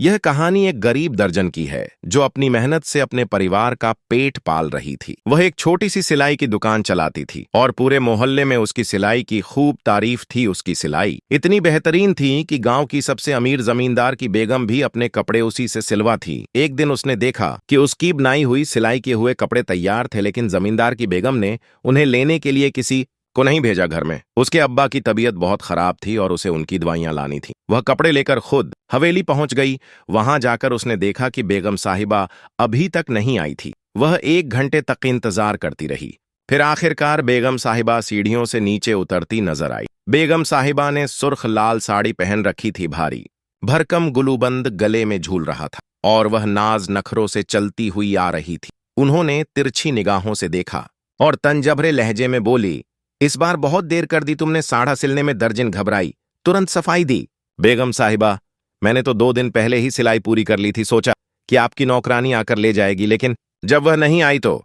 यह कहानी एक गरीब दर्जन की है जो अपनी मेहनत से अपने परिवार का पेट पाल रही थी। वह एक छोटी सी सिलाई की दुकान चलाती थी और पूरे मोहल्ले में उसकी सिलाई की खूब तारीफ थी। उसकी सिलाई इतनी बेहतरीन थी कि गांव की सबसे अमीर जमींदार की बेगम भी अपने कपड़े उसी से सिलवा थी। एक दिन उसने देखा कि उसकी बनाई हुई सिलाई किए हुए कपड़े तैयार थे, लेकिन जमींदार की बेगम ने उन्हें लेने के लिए किसी को नहीं भेजा घर में। उसके अब्बा की तबीयत बहुत खराब थी और उसे उनकी दवाइयां लानी थी। वह कपड़े लेकर खुद हवेली पहुंच गई। वहां जाकर उसने देखा कि बेगम साहिबा अभी तक नहीं आई थी। वह 1 घंटे तक इंतजार करती रही। फिर आखिरकार बेगम साहिबा सीढ़ियों से नीचे उतरती नजर आई। बेगम साहिबा ने सुर्ख लाल साड़ी पहन रखी थी। भारी भरकम गुलूबंद गले में झूल रहा था और वह नाज नखरों से चलती हुई आ रही थी। उन्होंने तिरछी निगाहों से देखा और तंजभरे लहजे में बोली, इस बार बहुत देर कर दी तुमने। साड़ा सिलने में दर्जन घबराई, तुरंत सफाई दी। बेगम साहिबा, मैंने तो 2 दिन पहले ही सिलाई पूरी कर ली थी। सोचा कि आपकी नौकरानी आकर ले जाएगी, लेकिन जब वह नहीं आई तो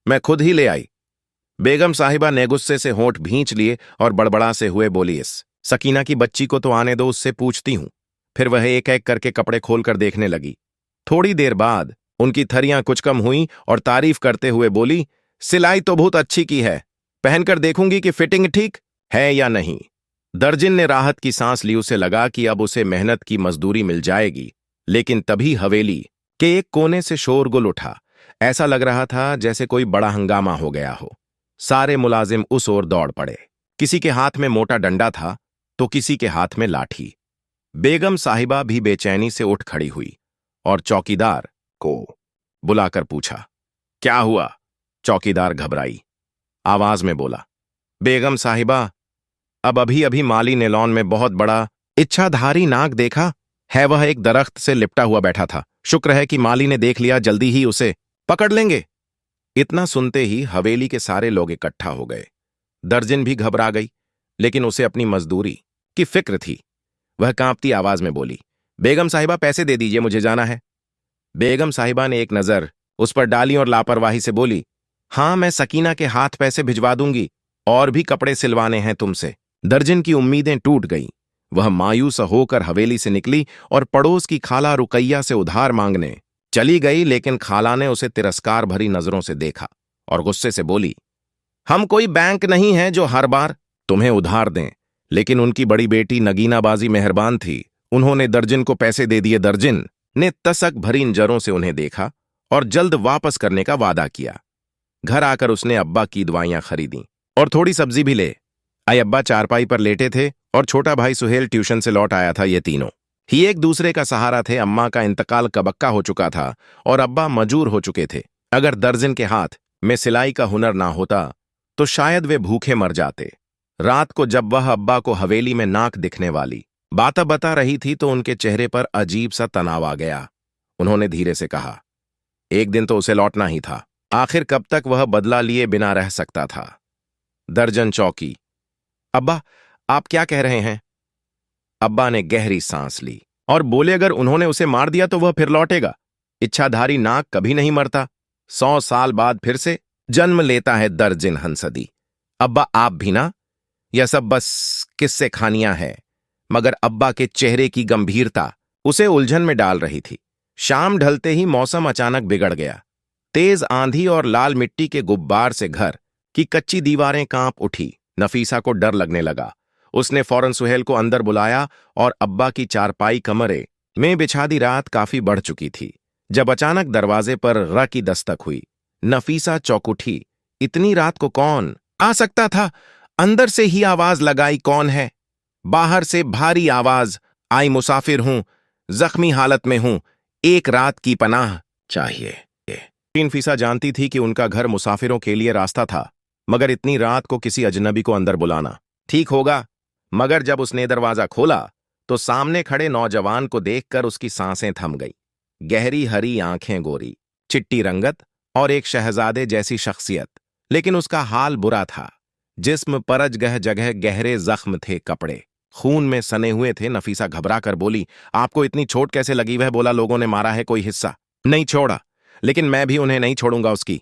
मैं खुद ही ले आई। बेगम साहिबा ने गुस्से से होंठ भींच लिए और बड़बड़ा से हुए बोली, इस सकीना की बच्ची को तो आने दो, उससे पूछती हूं। फिर वह एक एक करके कपड़े खोलकर देखने लगी। थोड़ी देर बाद उनकी थरियां कुछ कम हुई और तारीफ करते हुए बोली, सिलाई तो बहुत अच्छी की है, पहनकर देखूंगी कि फिटिंग ठीक है या नहीं। दर्जिन ने राहत की सांस ली। उसे लगा कि अब उसे मेहनत की मजदूरी मिल जाएगी। लेकिन तभी हवेली के एक कोने से शोरगुल उठा। ऐसा लग रहा था जैसे कोई बड़ा हंगामा हो गया हो। सारे मुलाजिम उस ओर दौड़ पड़े। किसी के हाथ में मोटा डंडा था तो किसी के हाथ में लाठी। बेगम साहिबा भी बेचैनी से उठ खड़ी हुई और चौकीदार को बुलाकर पूछा, क्या हुआ? चौकीदार घबराई आवाज में बोला, बेगम साहिबा, अब अभी अभी माली ने लॉन में बहुत बड़ा इच्छाधारी नाग देखा है। वह एक दरख्त से लिपटा हुआ बैठा था। शुक्र है कि माली ने देख लिया, जल्दी ही उसे पकड़ लेंगे। इतना सुनते ही हवेली के सारे लोग इकट्ठा हो गए। दर्जिन भी घबरा गई, लेकिन उसे अपनी मजदूरी की फिक्र थी। वह कांपती आवाज में बोली, बेगम साहिबा, पैसे दे दीजिए, मुझे जाना है। बेगम साहिबा ने एक नजर उस पर डाली और लापरवाही से बोली, हाँ, मैं सकीना के हाथ पैसे भिजवा दूंगी, और भी कपड़े सिलवाने हैं तुमसे। दर्जन की उम्मीदें टूट गईं। वह मायूस होकर हवेली से निकली और पड़ोस की खाला रुकैया से उधार मांगने चली गई, लेकिन खाला ने उसे तिरस्कार भरी नजरों से देखा और गुस्से से बोली, हम कोई बैंक नहीं है जो हर बार तुम्हें उधार दें। लेकिन उनकी बड़ी बेटी नगीनाबाजी मेहरबान थी। उन्होंने दर्जन को पैसे दे दिए। दर्जन ने तसक भरी नजरों से उन्हें देखा और जल्द वापस करने का वादा किया। घर आकर उसने अब्बा की दवाइयां खरीदी और थोड़ी सब्जी भी ले आई। अब्बा चारपाई पर लेटे थे और छोटा भाई सुहेल ट्यूशन से लौट आया था। ये तीनों ही एक दूसरे का सहारा थे। अम्मा का इंतकाल कबक्का हो चुका था और अब्बा मजूर हो चुके थे। अगर दर्जन के हाथ में सिलाई का हुनर ना होता तो शायद वे भूखे मर जाते। रात को जब वह अब्बा को हवेली में नाक दिखने वाली बातें बता रही थी तो उनके चेहरे पर अजीब सा तनाव आ गया। उन्होंने धीरे से कहा, एक दिन तो उसे लौटना ही था। आखिर कब तक वह बदला लिए बिना रह सकता था? दर्जन चौंकी। अब्बा, आप क्या कह रहे हैं? अब्बा ने गहरी सांस ली और बोले, अगर उन्होंने उसे मार दिया तो वह फिर लौटेगा। इच्छाधारी नाग कभी नहीं मरता, 100 साल बाद फिर से जन्म लेता है। दर्जन हंसदी। अब्बा, आप भी ना? यह सब बस किस्से खानियां है। मगर अब्बा के चेहरे की गंभीरता उसे उलझन में डाल रही थी। शाम ढलते ही मौसम अचानक बिगड़ गया। तेज आंधी और लाल मिट्टी के गुब्बार से घर की कच्ची दीवारें कांप उठी। नफीसा को डर लगने लगा। उसने फौरन सुहेल को अंदर बुलाया और अब्बा की चारपाई कमरे में बिछा दी। रात काफी बढ़ चुकी थी जब अचानक दरवाजे पर र की दस्तक हुई। नफीसा चौंक उठी। इतनी रात को कौन आ सकता था? अंदर से ही आवाज लगाई, कौन है? बाहर से भारी आवाज आई, मुसाफिर हूं, जख्मी हालत में हूं, एक रात की पनाह चाहिए। नफीसा जानती थी कि उनका घर मुसाफिरों के लिए रास्ता था, मगर इतनी रात को किसी अजनबी को अंदर बुलाना ठीक होगा? मगर जब उसने दरवाजा खोला तो सामने खड़े नौजवान को देखकर उसकी सांसें थम गई। गहरी हरी आंखें, गोरी चिट्टी रंगत और एक शहजादे जैसी शख्सियत, लेकिन उसका हाल बुरा था। जिस्म पर जगह जगह गहरे जख्म थे, कपड़े खून में सने हुए थे। नफीसा घबरा कर बोली, आपको इतनी चोट कैसे लगी? वह बोला, लोगों ने मारा है, कोई हिस्सा नहीं छोड़ा, लेकिन मैं भी उन्हें नहीं छोड़ूंगा। उसकी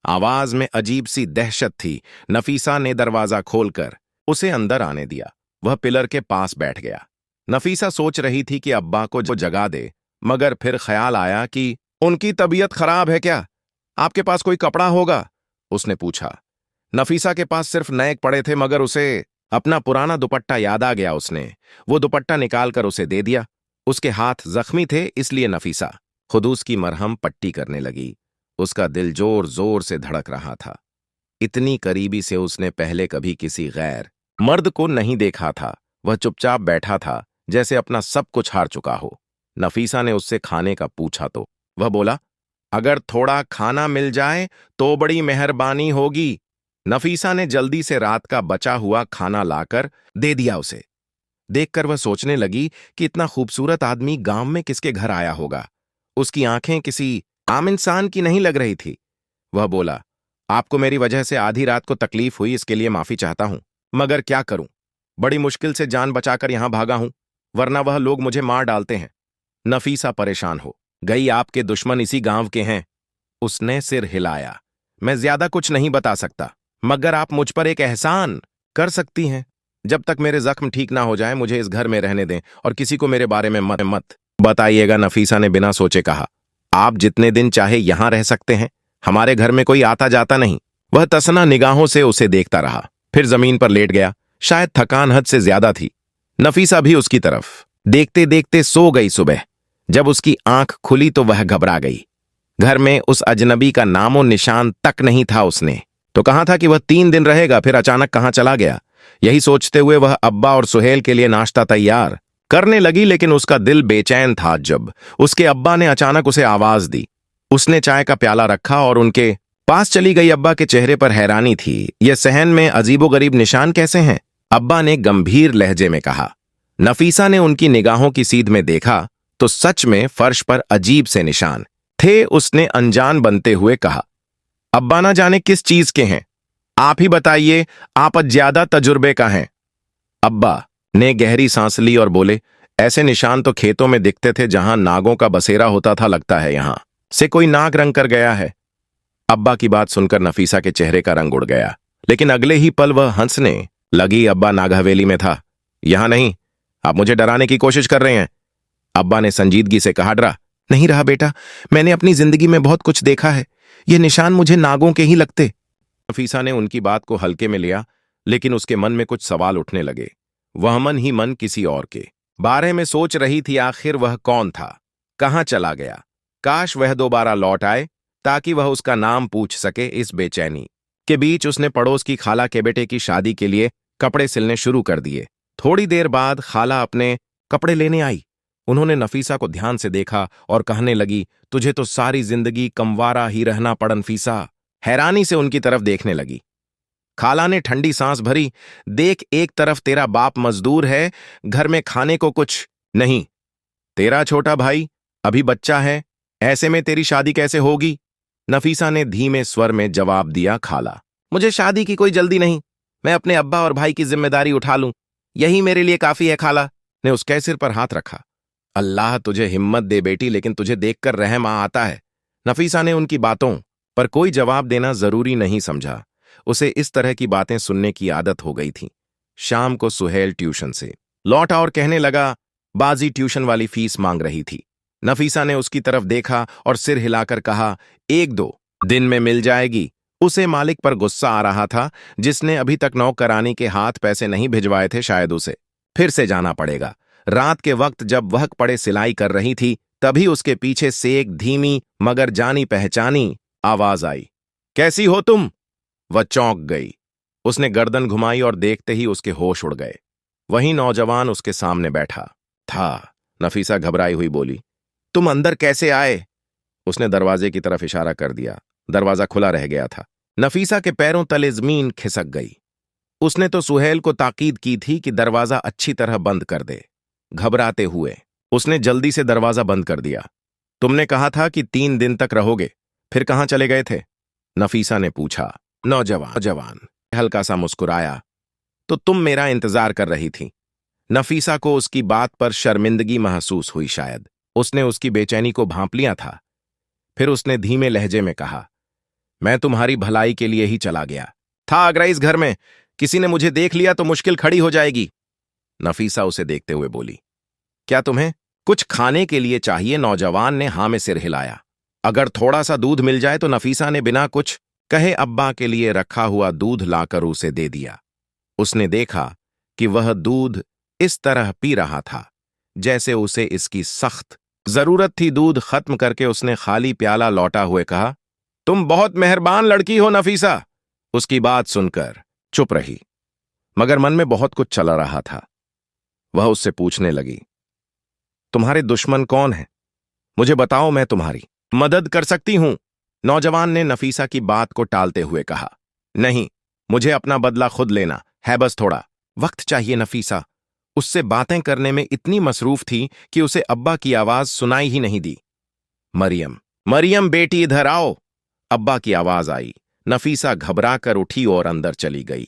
आवाज में अजीब सी दहशत थी। नफीसा ने दरवाजा खोलकर उसे अंदर आने दिया। वह पिलर के पास बैठ गया। नफीसा सोच रही थी कि अब्बा को जो जगा दे मगर फिर ख्याल आया कि उनकी तबीयत खराब है क्या? आपके पास कोई कपड़ा होगा? उसने पूछा। नफीसा के पास सिर्फ नए पड़े थे, मगर उसे अपना पुराना दुपट्टा याद आ गया। उसने वो दुपट्टा निकालकर उसे दे दिया। उसके हाथ जख्मी थे, इसलिए नफीसा खुद उसकी मरहम पट्टी करने लगी। उसका दिल जोर जोर से धड़क रहा था। इतनी करीबी से उसने पहले कभी किसी गैर मर्द को नहीं देखा था। वह चुपचाप बैठा था, जैसे अपना सब कुछ हार चुका हो। नफीसा ने उससे खाने का पूछा तो वह बोला, अगर थोड़ा खाना मिल जाए तो बड़ी मेहरबानी होगी। नफीसा ने जल्दी से रात का बचा हुआ खाना लाकर दे दिया उसे। देखकर वह सोचने लगी कि इतना खूबसूरत आदमी गांव में किसके घर आया होगा। उसकी आंखें किसी आम इंसान की नहीं लग रही थी। वह बोला, आपको मेरी वजह से आधी रात को तकलीफ हुई, इसके लिए माफी चाहता हूं, मगर क्या करूं, बड़ी मुश्किल से जान बचाकर यहां भागा हूं, वरना वह लोग मुझे मार डालते हैं। नफीसा परेशान हो गई, आपके दुश्मन इसी गांव के हैं। उसने सिर हिलाया। मैं ज्यादा कुछ नहीं बता सकता, मगर आप मुझ पर एक एहसान कर सकती हैं। जब तक मेरे जख्म ठीक ना हो जाए मुझे इस घर में रहने दें और किसी को मेरे बारे में मत बताइएगा। नफीसा ने बिना सोचे कहा, आप जितने दिन चाहे यहां रह सकते हैं, हमारे घर में कोई आता जाता नहीं। वह तसना निगाहों से उसे देखता रहा, फिर जमीन पर लेट गया। शायद थकान हद से ज्यादा थी। नफीसा भी उसकी तरफ देखते देखते सो गई। सुबह जब उसकी आंख खुली तो वह घबरा गई। घर में उस अजनबी का नामो निशान तक नहीं था। उसने तो कहा था कि वह 3 दिन रहेगा, फिर अचानक कहां चला गया। यही सोचते हुए वह अब्बा और सुहेल के लिए नाश्ता तैयार करने लगी, लेकिन उसका दिल बेचैन था जब उसके अब्बा ने अचानक उसे आवाज दी। उसने चाय का प्याला रखा और उनके पास चली गई। अब्बा के चेहरे पर हैरानी थी। यह सहन में अजीबोगरीब निशान कैसे हैं? अब्बा ने गंभीर लहजे में कहा। नफीसा ने उनकी निगाहों की सीध में देखा तो सच में फर्श पर अजीब से निशान थे। उसने अनजान बनते हुए कहा, अब्बा ना जाने किस चीज के हैं, आप ही बताइए, आप ज्यादा तजुर्बे का हैं। अब्बा ने गहरी सांस ली और बोले, ऐसे निशान तो खेतों में दिखते थे जहां नागों का बसेरा होता था, लगता है यहां से कोई नाग रंग कर गया है। अब्बा की बात सुनकर नफीसा के चेहरे का रंग उड़ गया, लेकिन अगले ही पल वह हंसने लगी। अब्बा नाग हवेली में था, यहां नहीं। आप मुझे डराने की कोशिश कर रहे हैं। अब्बा ने संजीदगी से कहा, डरा नहीं रहा बेटा, मैंने अपनी जिंदगी में बहुत कुछ देखा है, ये निशान मुझे नागों के ही लगते। नफीसा ने उनकी बात को हल्के में लिया, लेकिन उसके मन में कुछ सवाल उठने लगे। वह मन ही मन किसी और के बारे में सोच रही थी। आखिर वह कौन था, कहां चला गया? काश वह दोबारा लौट आए ताकि वह उसका नाम पूछ सके। इस बेचैनी के बीच उसने पड़ोस की खाला के बेटे की शादी के लिए कपड़े सिलने शुरू कर दिए। थोड़ी देर बाद खाला अपने कपड़े लेने आई। उन्होंने नफीसा को ध्यान से देखा और कहने लगी, तुझे तो सारी जिंदगी कमवारा ही रहना पड़। नफीसा हैरानी से उनकी तरफ देखने लगी। खाला ने ठंडी सांस भरी, देख, एक तरफ तेरा बाप मजदूर है, घर में खाने को कुछ नहीं, तेरा छोटा भाई अभी बच्चा है, ऐसे में तेरी शादी कैसे होगी? नफीसा ने धीमे स्वर में जवाब दिया, खाला मुझे शादी की कोई जल्दी नहीं, मैं अपने अब्बा और भाई की जिम्मेदारी उठा लूं, यही मेरे लिए काफी है। खाला ने उसके सिर पर हाथ रखा। अल्लाह तुझे हिम्मत दे बेटी, लेकिन तुझे देखकर रहम आता है। नफीसा ने उनकी बातों पर कोई जवाब देना जरूरी नहीं समझा। उसे इस तरह की बातें सुनने की आदत हो गई थी। शाम को सुहेल ट्यूशन से लौटा और कहने लगा, बाजी ट्यूशन वाली फीस मांग रही थी। नफीसा ने उसकी तरफ देखा और सिर हिलाकर कहा, 1-2 दिन में मिल जाएगी। उसे मालिक पर गुस्सा आ रहा था, जिसने अभी तक नौकरानी के हाथ पैसे नहीं भिजवाए थे। शायद उसे फिर से जाना पड़ेगा। रात के वक्त जब वह पड़े सिलाई कर रही थी, तभी उसके पीछे से एक धीमी मगर जानी पहचानी आवाज आई, कैसी हो तुम? वह चौंक गई। उसने गर्दन घुमाई और देखते ही उसके होश उड़ गए। वही नौजवान उसके सामने बैठा था। नफीसा घबराई हुई बोली, तुम अंदर कैसे आए? उसने दरवाजे की तरफ इशारा कर दिया। दरवाजा खुला रह गया था। नफीसा के पैरों तले जमीन खिसक गई। उसने तो सुहेल को ताकीद की थी कि दरवाजा अच्छी तरह बंद कर दे। घबराते हुए उसने जल्दी से दरवाजा बंद कर दिया। तुमने कहा था कि 3 दिन तक रहोगे, फिर कहां चले गए थे? नफीसा ने पूछा। नौजवान हल्का सा मुस्कुराया, तो तुम मेरा इंतजार कर रही थी। नफीसा को उसकी बात पर शर्मिंदगी महसूस हुई। शायद उसने उसकी बेचैनी को भांप लिया था। फिर उसने धीमे लहजे में कहा, मैं तुम्हारी भलाई के लिए ही चला गया था। अगर इस घर में किसी ने मुझे देख लिया तो मुश्किल खड़ी हो जाएगी। नफीसा उसे देखते हुए बोली, क्या तुम्हें कुछ खाने के लिए चाहिए। नौजवान ने हाँ में सिर हिलाया। अगर थोड़ा सा दूध मिल जाए तो नफीसा ने बिना कुछ कहे अब्बा के लिए रखा हुआ दूध लाकर उसे दे दिया। उसने देखा कि वह दूध इस तरह पी रहा था जैसे उसे इसकी सख्त जरूरत थी। दूध खत्म करके उसने खाली प्याला लौटा हुए कहा, तुम बहुत मेहरबान लड़की हो नफीसा। उसकी बात सुनकर चुप रही, मगर मन में बहुत कुछ चला रहा था। वह उससे पूछने लगी, तुम्हारे दुश्मन कौन हैं? मुझे बताओ, मैं तुम्हारी मदद कर सकती हूं। नौजवान ने नफीसा की बात को टालते हुए कहा, नहीं, मुझे अपना बदला खुद लेना है, बस थोड़ा वक्त चाहिए। नफीसा उससे बातें करने में इतनी मसरूफ थी कि उसे अब्बा की आवाज सुनाई ही नहीं दी। मरियम, मरियम बेटी इधर आओ। अब्बा की आवाज आई। नफीसा घबरा कर उठी और अंदर चली गई।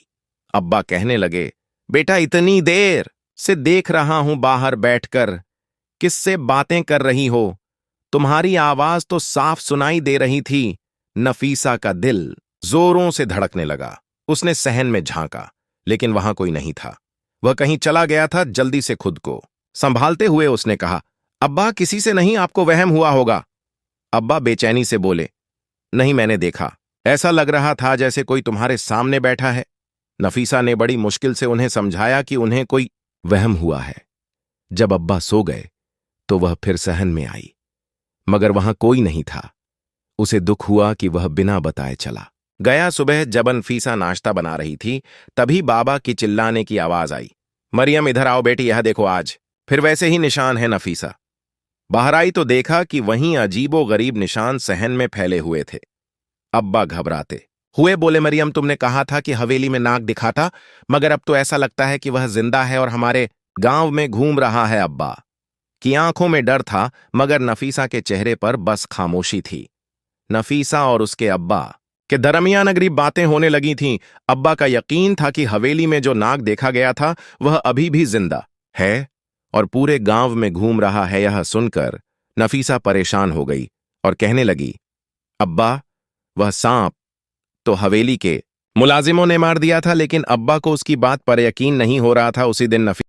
अब्बा कहने लगे, बेटा इतनी देर से देख रहा हूं बाहर बैठकर, किससे बातें कर रही हो? तुम्हारी आवाज तो साफ सुनाई दे रही थी। नफीसा का दिल जोरों से धड़कने लगा। उसने सहन में झांका, लेकिन वहां कोई नहीं था। वह कहीं चला गया था। जल्दी से खुद को संभालते हुए उसने कहा, अब्बा किसी से नहीं, आपको वहम हुआ होगा। अब्बा बेचैनी से बोले, नहीं, मैंने देखा, ऐसा लग रहा था जैसे कोई तुम्हारे सामने बैठा है। नफीसा ने बड़ी मुश्किल से उन्हें समझाया कि उन्हें कोई वहम हुआ है। जब अब्बा सो गए तो वह फिर सहन में आई, मगर वहां कोई नहीं था। उसे दुख हुआ कि वह बिना बताए चला गया। सुबह जब नफीसा नाश्ता बना रही थी, तभी बाबा की चिल्लाने की आवाज आई, मरियम इधर आओ बेटी, यह देखो, आज फिर वैसे ही निशान है। नफीसा बाहर आई तो देखा कि वहीं अजीबो गरीब निशान सहन में फैले हुए थे। अब्बा घबराते हुए बोले, मरियम तुमने कहा था कि हवेली में नाक दिखाता, मगर अब तो ऐसा लगता है कि वह जिंदा है और हमारे गांव में घूम रहा है। अब्बा की आंखों में डर था, मगर नफीसा के चेहरे पर बस खामोशी थी। नफीसा और उसके अब्बा के दरमियान अगरी बातें होने लगी थीं। अब्बा का यकीन था कि हवेली में जो नाग देखा गया था वह अभी भी जिंदा है और पूरे गांव में घूम रहा है। यह सुनकर नफीसा परेशान हो गई और कहने लगी, अब्बा वह सांप तो हवेली के मुलाजिमों ने मार दिया था, लेकिन अब्बा को उसकी बात पर यकीन नहीं हो रहा था। उसी दिन